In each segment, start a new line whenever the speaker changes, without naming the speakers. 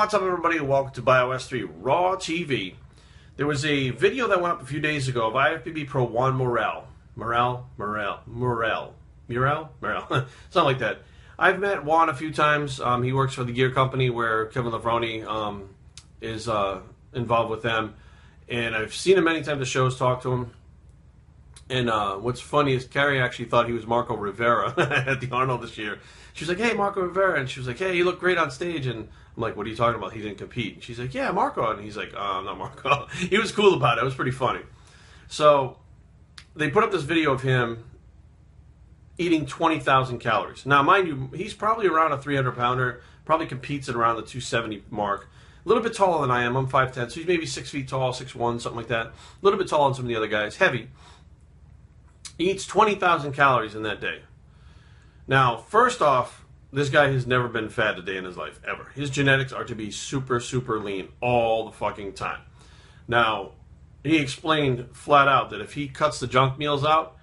What's up, everybody? Welcome to Bios3 Raw TV. There was a video that went up a few days ago of IFBB Pro Juan Morel. Morel? Something like that. I've met Juan a few times. He works for the gear company where Kevin Levrone is involved with them. And I've seen him many times at shows, talked to him. And what's funny is Kari actually thought he was Marco Rivera at the Arnold this year. She was like, "Hey, Marco Rivera." And she was like, "Hey, you look great on stage." And I'm like, "What are you talking about? He didn't compete." And she's like, "Yeah, Marco." And he's like, "I'm not Marco." He was cool about it. It was pretty funny. So they put up this video of him eating 20,000 calories. Now, mind you, he's probably around a 300-pounder, probably competes at around the 270 mark. A little bit taller than I am. I'm 5'10", so he's maybe 6 feet tall, 6'1", something like that. A little bit taller than some of the other guys. Heavy. He eats 20,000 calories in that day. Now, first off, this guy has never been fat a day in his life, ever. His genetics are to be super, super lean all the fucking time. Now, he explained flat out that if he cuts the junk meals out,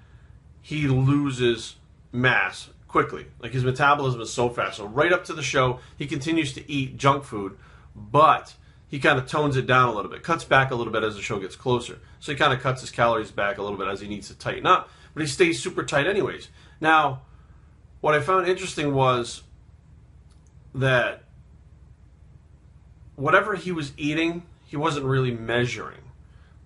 he loses mass quickly. Like, his metabolism is so fast. So right up to the show, he continues to eat junk food, but he kind of tones it down a little bit, cuts back a little bit as the show gets closer. So he kind of cuts his calories back a little bit as he needs to tighten up, but he stays super tight anyways. Now, what I found interesting was that whatever he was eating, he wasn't really measuring.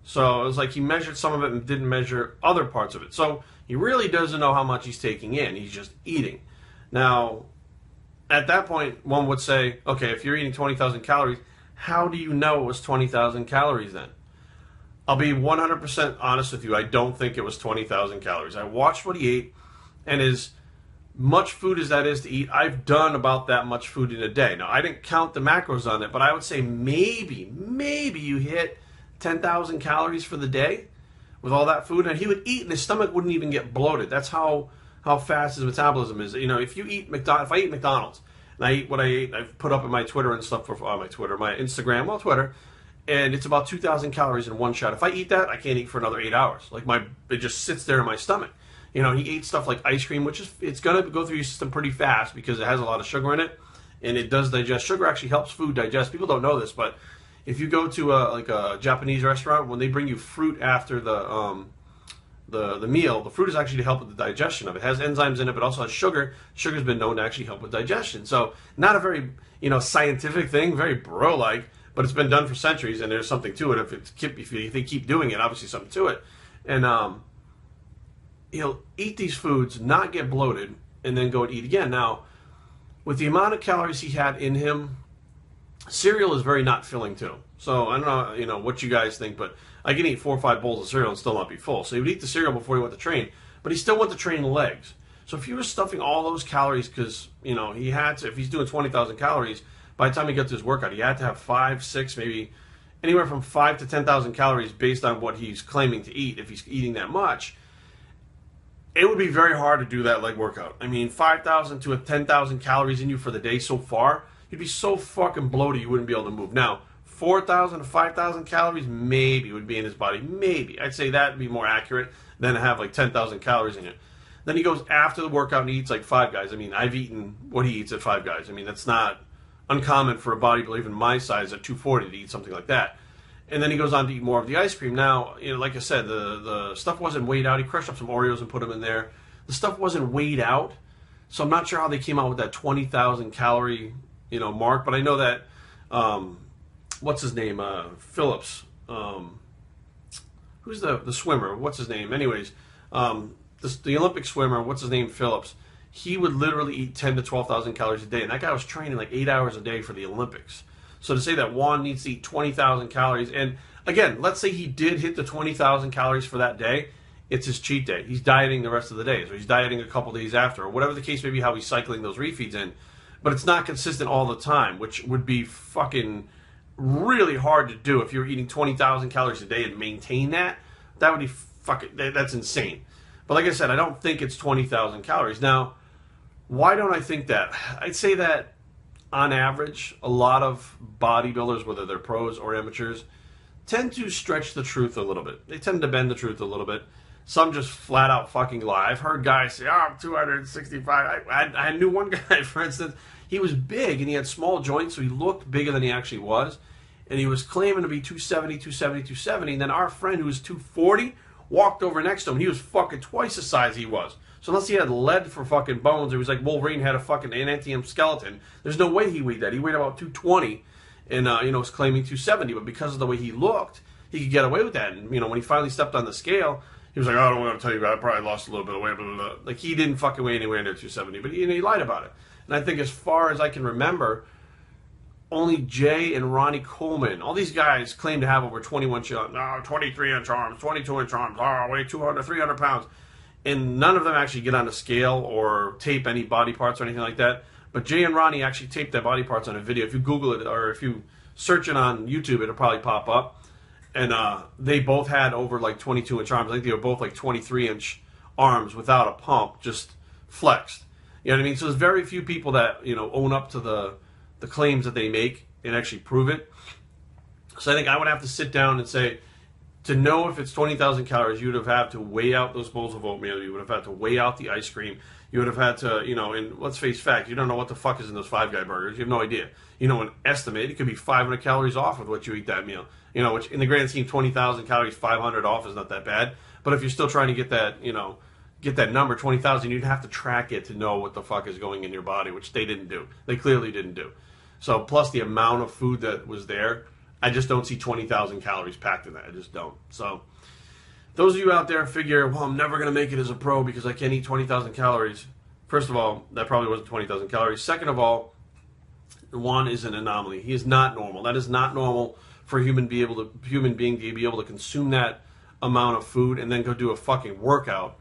So it was like he measured some of it and didn't measure other parts of it. So he really doesn't know how much he's taking in. He's just eating. Now, at that point, one would say, okay, if you're eating 20,000 calories, how do you know it was 20,000 calories then? I'll be 100% honest with you. I don't think it was 20,000 calories. I watched what he ate, and as much food as that is to eat, I've done about that much food in a day. Now, I didn't count the macros on it, but I would say maybe you hit 10,000 calories for the day with all that food. And he would eat, and his stomach wouldn't even get bloated. That's how fast his metabolism is. You know, if you eat if I eat McDonald's, and I eat what I ate, I've put up in my Twitter and stuff, my Instagram, well, Twitter, and it's about 2,000 calories in one shot. If I eat that, I can't eat for another 8 hours. Like, it just sits there in my stomach. You know, he ate stuff like ice cream, which it's going to go through your system pretty fast because it has a lot of sugar in it, and it does digest. Sugar actually helps food digest. People don't know this, but if you go to a Japanese restaurant, when they bring you fruit after the meal, the fruit is actually to help with the digestion of it. It has enzymes in it, but also has sugar. Sugar's been known to actually help with digestion. So not a very scientific thing, very bro-like, but it's been done for centuries, and there's something to it. If they keep doing it, obviously something to it. And he'll eat these foods, not get bloated, and then go and eat again. Now, with the amount of calories he had in him, cereal is very not filling too. So I don't know, what you guys think, but I can eat 4 or 5 bowls of cereal and still not be full. So he would eat the cereal before he went to train, but he still went to train legs. So if he was stuffing all those calories, because he had to, if he's doing 20,000 calories, by the time he got to his workout, he had to have 5, 6, maybe anywhere from 5 to 10,000 calories based on what he's claiming to eat. If he's eating that much, it would be very hard to do that leg workout. I mean, 5,000 to 10,000 calories in you for the day so far, you'd be so fucking bloated you wouldn't be able to move. Now, 4,000 to 5,000 calories maybe would be in his body. Maybe. I'd say that would be more accurate than to have like 10,000 calories in it. Then he goes after the workout and he eats like Five Guys. I mean, I've eaten what he eats at Five Guys. I mean, that's not uncommon for a bodybuilder even my size at 240 to eat something like that. And then he goes on to eat more of the ice cream. Now, like I said, the stuff wasn't weighed out. He crushed up some Oreos and put them in there. The stuff wasn't weighed out, so I'm not sure how they came out with that 20,000 calorie, mark. But I know that, what's his name? Phillips. Who's the swimmer? What's his name? Anyways, the Olympic swimmer. What's his name? Phillips. He would literally eat 10 to 12,000 calories a day, and that guy was training like 8 hours a day for the Olympics. So to say that Juan needs to eat 20,000 calories, and again, let's say he did hit the 20,000 calories for that day, it's his cheat day. He's dieting the rest of the days, or he's dieting a couple days after, or whatever the case may be, how he's cycling those refeeds in. But it's not consistent all the time, which would be fucking really hard to do. If you're eating 20,000 calories a day and maintain that, that would be that's insane. But like I said, I don't think it's 20,000 calories. Now, why don't I think that? I'd say that on average, a lot of bodybuilders, whether they're pros or amateurs, tend to stretch the truth a little bit. They tend to bend the truth a little bit. Some just flat out fucking lie. I've heard guys say, "Oh, I'm 265." I knew one guy, for instance, he was big and he had small joints, so he looked bigger than he actually was. And he was claiming to be 270, 270, 270. And then our friend who was 240 walked over next to him. And he was fucking twice the size he was. So unless he had lead for fucking bones, it was like Wolverine had a fucking anantem skeleton. There's no way he weighed that. He weighed about 220 and, was claiming 270. But because of the way he looked, he could get away with that. And, when he finally stepped on the scale, he was like, "Oh, I don't want to tell you about it. I probably lost a little bit of weight." Blah, blah, blah. Like, he didn't fucking weigh anywhere near 270. But he lied about it. And I think as far as I can remember, only Jay and Ronnie Coleman, all these guys claim to have over 21-inch arms, 23-inch arms, 22-inch arms, weigh 200, 300 pounds. And none of them actually get on a scale or tape any body parts or anything like that. But Jay and Ronnie actually taped their body parts on a video. If you Google it or if you search it on YouTube, it'll probably pop up. And they both had over like 22-inch arms. I think they were both like 23-inch arms without a pump, just flexed. You know what I mean? So there's very few people that, own up to the claims that they make and actually prove it. So I think I would have to sit down and say, to know if it's 20,000 calories, you would have had to weigh out those bowls of oatmeal. You would have had to weigh out the ice cream. You would have had to, and let's face facts, you don't know what the fuck is in those Five Guy burgers. You have no idea. An estimate, it could be 500 calories off with what you eat that meal. Which in the grand scheme, 20,000 calories, 500 off is not that bad. But if you're still trying to get that, get that number, 20,000, you'd have to track it to know what the fuck is going in your body, which they didn't do. They clearly didn't do. So plus the amount of food that was there, I just don't see 20,000 calories packed in that. I just don't. So those of you out there figure, well, I'm never going to make it as a pro because I can't eat 20,000 calories. First of all, that probably wasn't 20,000 calories. Second of all, Juan is an anomaly. He is not normal. That is not normal for a human being to be able to consume that amount of food and then go do a fucking workout,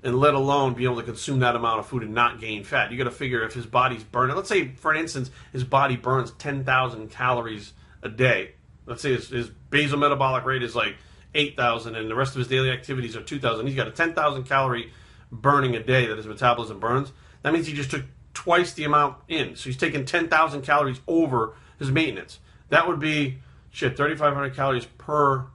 and let alone be able to consume that amount of food and not gain fat. You got to figure if his body's burning. Let's say, for instance, his body burns 10,000 calories a day. Let's say his basal metabolic rate is like 8,000 and the rest of his daily activities are 2,000. He's got a 10,000 calorie burning a day that his metabolism burns. That means he just took twice the amount in. So he's taking 10,000 calories over his maintenance. That would be, 3,500 calories per,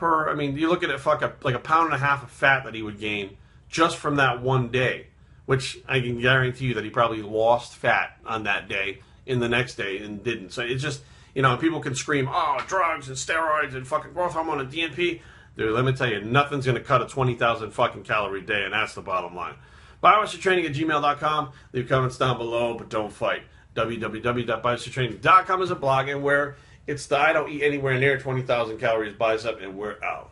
I mean, you look at it, like a pound and a half of fat that he would gain just from that one day, which I can guarantee you that he probably lost fat on that day in the next day and didn't. So it's just, people can scream, "Oh, drugs and steroids and fucking growth hormone and DNP." Dude, let me tell you, nothing's going to cut a 20,000 fucking calorie day, and that's the bottom line. BioStraining@gmail.com. Leave comments down below, but don't fight. www.biostraining.com is a blog, and where it's the I don't eat anywhere near 20,000 calories bicep, and we're out.